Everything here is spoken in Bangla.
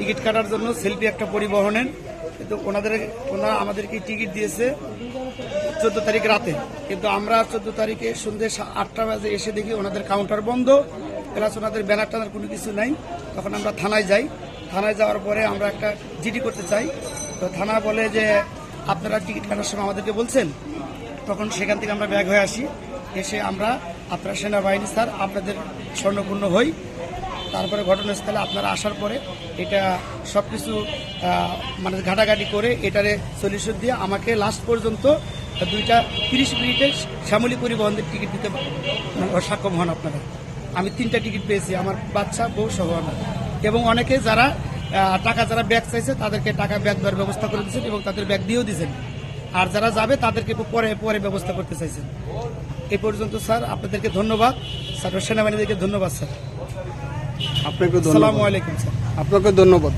টিকিট কাটার জন্য সেলফি একটা পরিবহনের, কিন্তু ওনারা আমাদেরকে টিকিট দিয়েছে 14 তারিখ রাতে, কিন্তু আমরা 14 তারিখে সন্ধ্যে 8টা বাজে এসে দেখি ওনাদের কাউন্টার বন্ধ, প্লাস ওনাদের ব্যানার টানার কোনো কিছু নাই। তখন আমরা থানায় যাই, থানায় যাওয়ার পরে আমরা একটা জিডি করতে চাই, তো থানা বলে যে আপনারা টিকিট কাটার সময় আমাদেরকে বলছেন। তখন সেখান থেকে আমরা ব্যাগ হয়ে আসি, এসে আমরা আপনারা সেনাবাহিনী স্যার আপনাদের স্বর্ণপূর্ণ হই। তারপরে ঘটনাস্থলে আপনারা আসার পরে এটা সব কিছু মানে ঘাটাঘাটি করে এটারে সলিউশন দিয়ে আমাকে লাস্ট পর্যন্ত 2টা 30 মিনিটের শ্যামলী পরিবহনের টিকিট দিতে সক্ষম হন আপনারা। আমি 3টা টিকিট পেয়েছি, আমার বাচ্চা বউ সহ আমার, এবং অনেকে যারা টাকা যারা ব্যাগ চাইছে তাদেরকে টাকা ব্যাগ দেওয়ার ব্যবস্থা করে দিয়েছেন এবং তাদের ব্যাগ দিয়েও দিয়েছেন, আর যারা যাবে তাদেরকে পরে পরে ব্যবস্থা করতে চাইছেন। এই পর্যন্ত স্যার আপনাদেরকে ধন্যবাদ, স্যার সেনাবাহিনীদেরকে ধন্যবাদ স্যার। আপনাকে আসসালামু আলাইকুম স্যার। আপনাকে ধন্যবাদ।